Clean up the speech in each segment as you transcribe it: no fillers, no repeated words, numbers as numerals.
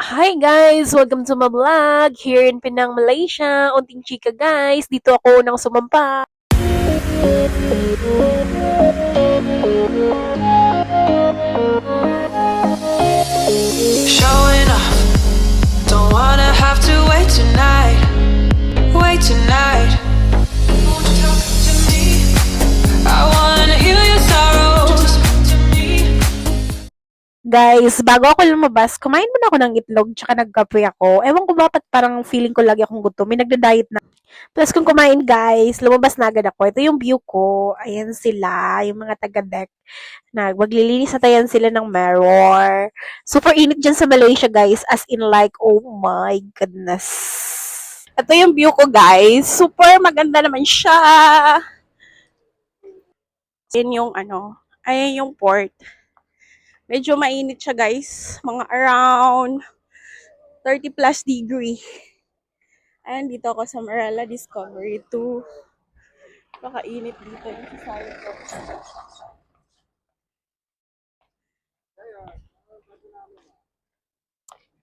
Hi guys! Welcome to my vlog here in Penang, Malaysia. Unting chika guys, dito ako nang sumampa. Showing off, don't wanna have to wait tonight. Wait tonight. Won't you talk to me? I wanna heal your sorrows. Guys, bago ako lumabas, kumain muna ako ng itlog tsaka nagkape ako. Ewan ko bakit parang feeling ko lagi akong gutom. May nagda-diet na. Plus kung kumain guys, lumabas na agad ako. Ito yung view ko. Ayan sila, yung mga taga-deck. Maglilinis na tayan sila ng mirror. Super init dyan sa Malaysia guys. As in like, oh my goodness. Ito yung view ko guys. Super maganda naman siya. Ayan yung ayan yung port. Medyo mainit siya guys. Mga around 30 plus degree. Ayan, dito ako sa Marala Discovery 2. Pakainit dito yung sasayo ko.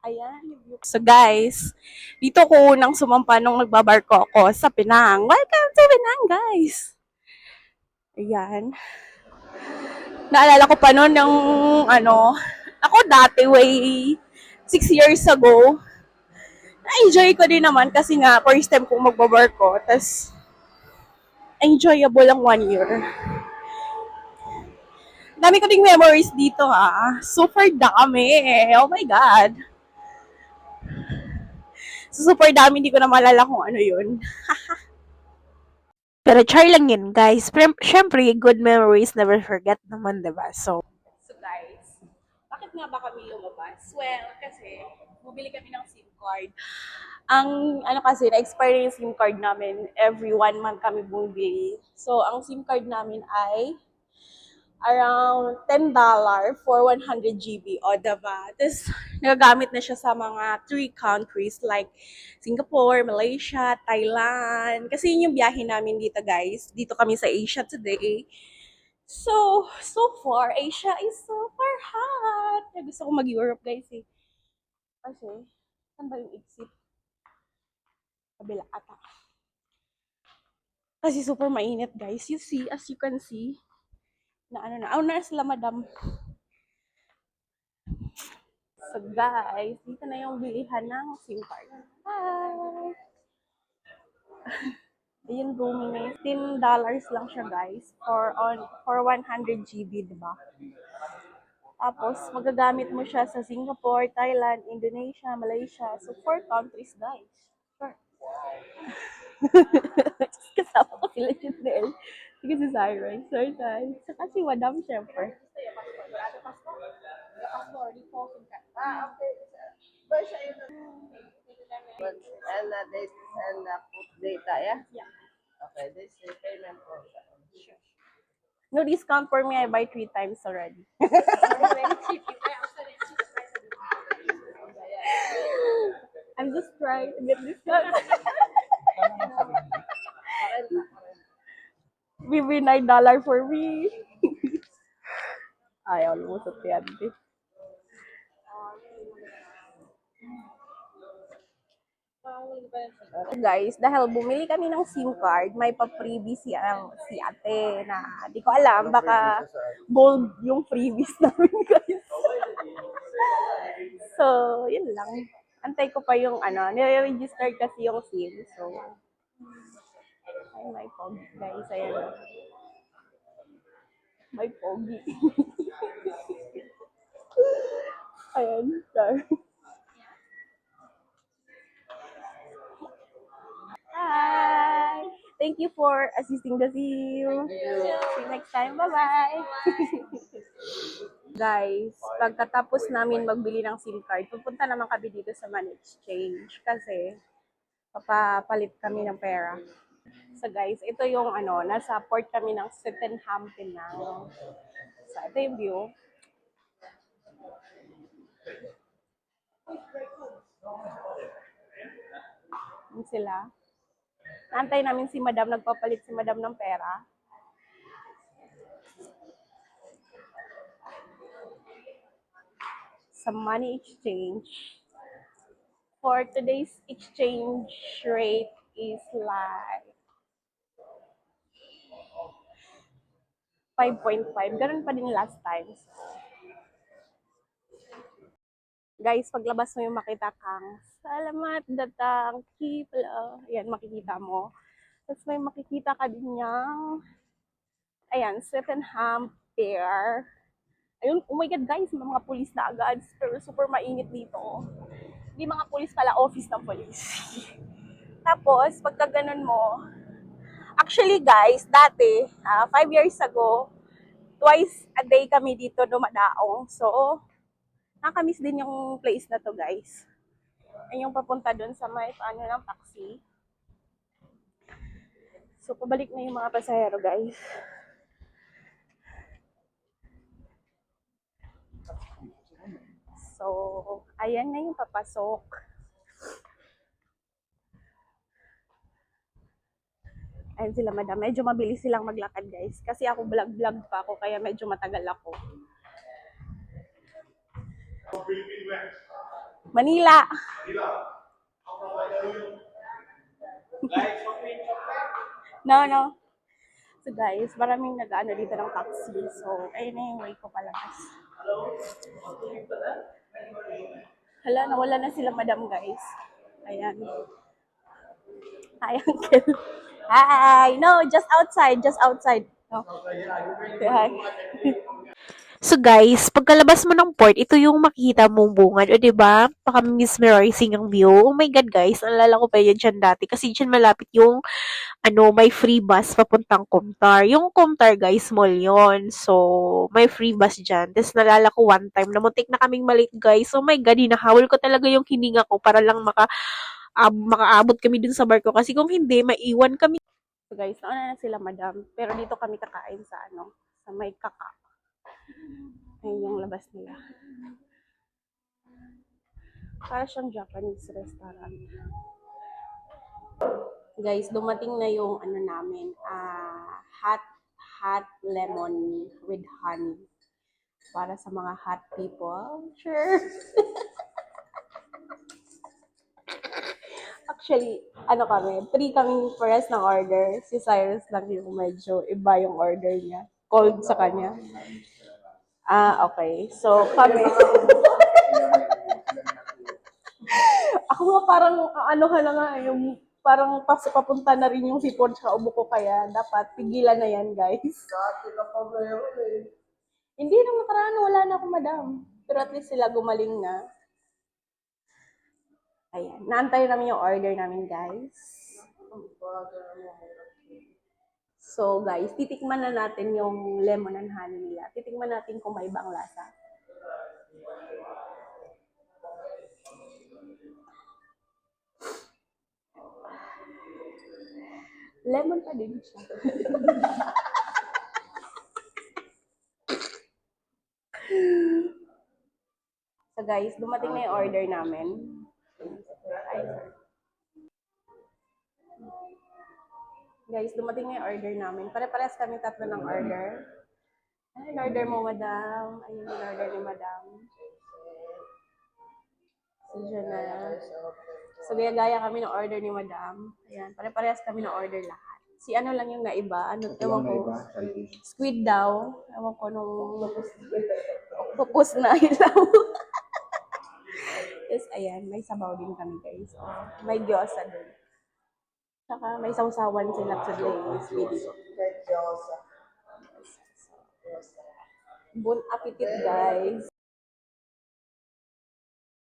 Ayan yung view. So guys, dito ko unang sumampa nung nagbabarko ako sa Penang. Welcome to Penang guys! Ayan. Naalala ko pa noon yung ako dati way 6 years ago. Na-enjoy ko din naman kasi nga first time kong magbabarko. Tapos enjoyable ang 1 year. Dami ko ding memories dito ha. Super dami. Oh my God. So, super dami. Hindi ko na maalala kung ano yun. Pero char lang yun, guys. Siyempre, good memories never forget naman, diba? So guys, bakit nga ba kami lumabas? Well, kasi bumili kami ng SIM card. Ang kasi, na-expire yung SIM card namin. Every 1 month kami bumibili. So, ang SIM card namin ay around $10 for 100 GB. O, diba? Tapos, nagagamit na siya sa mga 3 countries like Singapore, Malaysia, Thailand. Kasi yun yung biyahe namin dito, guys. Dito kami sa Asia today. So far, Asia is super hot. Gusto ko mag-Europe, guys, eh. Kasi, saan ba yung exit? Kabila ata. Kasi super mainit, guys. You see, as you can see, na sila, madam. So guys, dito na yung bilihan ng SIM card. Hi! Ayun, roaming na yun. $10 lang siya guys for 100 GB, diba? Tapos, magagamit mo siya sa Singapore, Thailand, Indonesia, Malaysia. So, 4 countries guys. Sure. Kasama ko sila Chanel. Sige si Cyrus. Sorry guys. Saka si Madam, syempre. And date and put data, yeah? Yeah. Okay, this is payment process. No discount for me. I buy 3 times already. I'm just trying to get discount. Maybe $9 for me. Ayaw, lumusot yan. Guys, dahil bumili kami ng SIM card, may pa-freebie si ate na di ko alam, baka bold yung freebies namin guys. So, yun lang. Antay ko pa yung nire-register kasi yung SIM. So, ay, may pogi guys. Ayan. May pogi. Ayan, sorry. Hi! Thank you for assisting the team. See you next time. Bye-bye! Guys, pagkatapos namin magbili ng SIM card, pupunta naman kami dito sa Money Exchange kasi papapalit kami ng pera. So guys, ito yung nasa port kami ng Sydenham, Penang. So ito yung view. Yan sila. Naantay namin si Madam, nagpapalit si Madam ng pera. Sa Money Exchange. For today's exchange rate is like 5.5. Ganun pa din last time. Guys, paglabas mo yung makita kang salamat datang kipla. Ayan, makikita mo. Tapos may makikita ka din yung ayan, Swettenham Pier. Ayun, oh my God guys, may mga pulis na agad. Pero super mainit dito. Hindi mga pulis pala, office ng pulis. Tapos, pagka ganun mo, actually guys, dati, 5 years ago, twice a day kami dito dumadaong. So, nakamiss din yung place na to guys. Ay yung papunta dun sa may paano ng taxi. So, pabalik na yung mga pasahero guys. So, ayan na yung papasok. Ayan sila madam. Medyo mabilis silang maglakad guys. Kasi ako vlog-vlog pa ako kaya medyo matagal ako. Manila. No. So guys, maraming nag-ano dito ng taxi. So, ayun na yung way ko palabas. Hala, nawala na sila madam guys. Ayan. Hi, uncle. Hi. No, just outside. No. Say hi. So guys, pagkalabas mo ng port, ito yung makikita mong bungad. O diba? Paka-mesmerizing ang view. Oh my God guys, naalala ko pa yun dyan dati. Kasi dyan malapit yung may free bus papuntang Comtar. Yung Comtar guys, mall yon. So, may free bus dyan. Tapos nalala ko one time, namuntik na kaming malate guys. Oh my God, hinahawal ko talaga yung hininga ko para lang makaabot kami dun sa barko. Kasi kung hindi, maiwan kami. So guys, nauna na sila madam. Pero dito kami kakain sa sa may kaka. Ayun yung labas nila. Para siyang Japanese restaurant. Guys, dumating na yung namin, hot lemon with honey. Para sa mga hot people. Sure. Actually, kami, 3 kaming pares ng order. Si Cyrus lang yung medyo iba yung order niya. Cold sa kanya. Okay. So, kami. Ako nga parang, ka na nga, yung parang papunta na rin yung sipon sa ubo ko kaya dapat pigilan na yan, guys. Hindi, nung nakaraan, wala na ako, madam. Pero at least sila gumaling na. Ayan. Naantay namin yung order namin, guys. So, guys, titikman na natin yung lemon and honey nila. Titikman natin kung may ibang lasa. Lemon pa din siya. So, guys, dumating na yung order namin. Guys, dumating na yung order namin. Pare-parehas kami tatlo ng order. Ano yung order mo, madam? Ayun yung order ni madam. So, dyan na. So, gaya-gaya kami ng order ni madam. Ayan, pare-parehas kami ng order lahat. Si ano lang yung naiba. Ewan ko. Squid daw. Ewan ko nung octopus na ilaw. Yes, ayan. May sabaw din kami, guys. May gyoza din. Saka may sausawan sila today's video. Bon appetit, guys.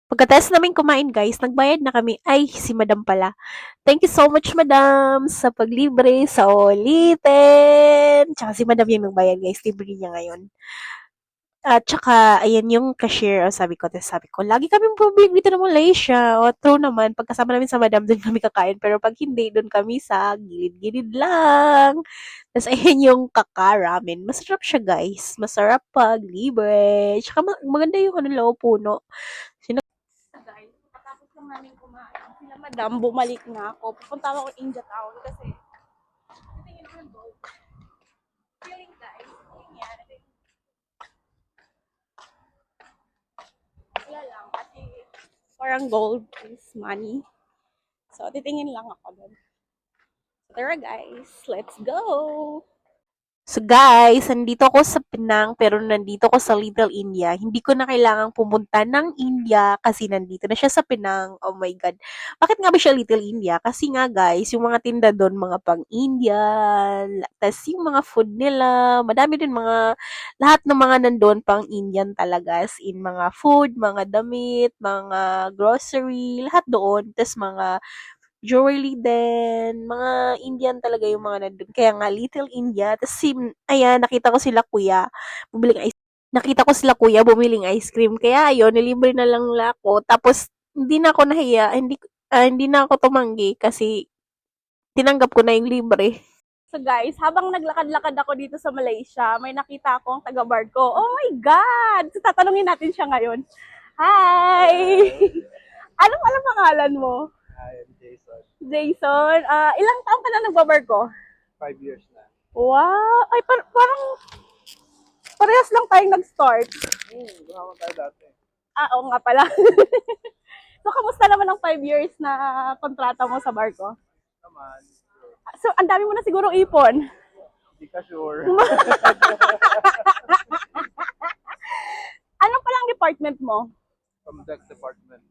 Pagkatapos namin kumain, guys, nagbayad na kami. Ay, si madam pala. Thank you so much, madam, sa paglibre, sa ulitin. Tsaka si madam yung nagbayad, guys. Libre niya ngayon. At tsaka, ayan yung cashier, sabi ko, lagi kami bumibig dito ng Malaysia. O, true naman, pagkasama namin sa madam, doon kami kakain. Pero pag hindi, doon kami sa gilid-gilid lang. Tapos, ayan yung kaka ramen. Masarap siya, guys. Masarap pag libre. Tsaka, maganda yung lao puno. Guys, patapos lang namin kumain. Sila madam, bumalik na ako. Pupunta ako India Town kasi tingin ako ng gold. Feeling guys, yan. Wala lang kasi Parang gold is money. So, titingin lang ako doon. Tara guys, let's go! So guys, nandito ako sa Penang pero nandito ako sa Little India. Hindi ko na kailangang pumunta ng India kasi nandito na siya sa Penang. Oh my God. Bakit nga ba siya Little India? Kasi nga guys, yung mga tinda doon, mga pang-Indian, tas yung mga food nila, madami din mga, lahat ng mga nandun pang Indian talaga. As in mga food, mga damit, mga grocery, lahat doon. Tas mga jewelry din, mga Indian talaga yung mga nandun. Kaya nga, Little India. Tapos, ayan, nakita ko sila kuya, bumiling ice nakita ko sila kuya, bumiling ice cream. Kaya, ayun, nilibre na lang nila ako. Tapos, hindi na ako nahiya, hindi na ako tumanggi kasi tinanggap ko na yung libre. So guys, habang naglakad-lakad ako dito sa Malaysia, may nakita akong taga-Barco. Oh my God! So, tatanungin natin siya ngayon. Hi! Anong pangalan mo? Hi, I'm Jason. Jason, ilang taon ka na nagbabarko? 5 years na. Wow! Ay, parang parehas lang tayong nag-start. Gumama tayo dati. Oo nga pala. So, kamusta naman ang 5 years na kontrata mo sa barko? Naman, So, ang dami mo na siguro ipon. hindi ka sure. Ano palang department mo? From deck department.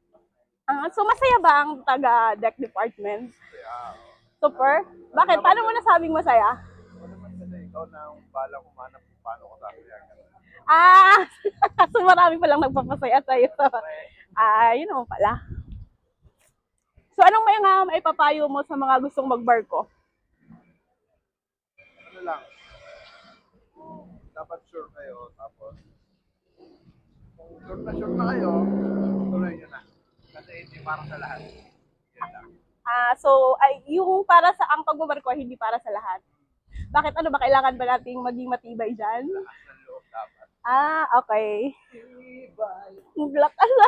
So, masaya ba ang taga-deck department? Kaya, Super? Bakit? Paano mo nasabing masaya? ano naman kasi ikaw na ang balang humanap kung paano ko sasaya ka. So marami palang nagpapasaya sa'yo. Yun naman pala. So, anong may papayo mo sa mga gustong magbarko? Ano lang, dapat sure kayo, tapos kung sure na kayo, tuloy nyo na. Kasi hindi para sa lahat. Yan lang. So, yung para sa ang pagbabarko, hindi para sa lahat. Bakit ano ba? Kailangan ba nating maging matibay dyan? Lakas ng loob dapat. Okay. Ibay. Lakas na.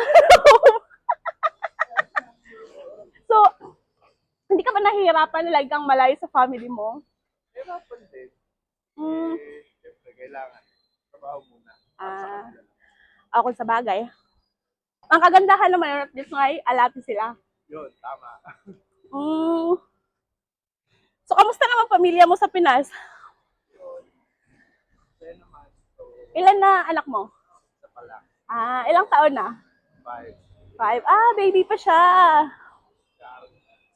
So, hindi ka ba nahihirapan na lagi kang malayo sa family mo? Hirapan din. Hmm. Siyempre, kailangan. Trabaho muna. Ako sa bagay. Ang kagandahan naman, at least nga, alati sila. Yun, tama. So, kamusta naman pamilya mo sa Pinas? Kaya naman, so, Ilan na anak mo? isa pa lang. Ilang taon na? 5. 5. Baby pa siya.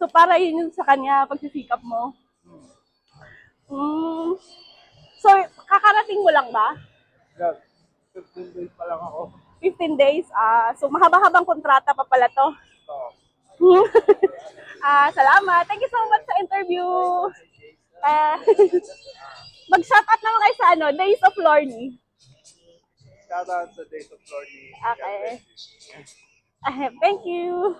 So, para yun yung sa kanya, pagsisikap mo. So, kakarating mo lang ba? God, 15 days pa lang ako. 15 days? So, mahaba-habang kontrata pa pala to. So, Salamat. Thank you so much sa interview. Mag-shoutout naman kayo sa Days of Lorny. shout out sa Days of Lordy. Okay. Thank you.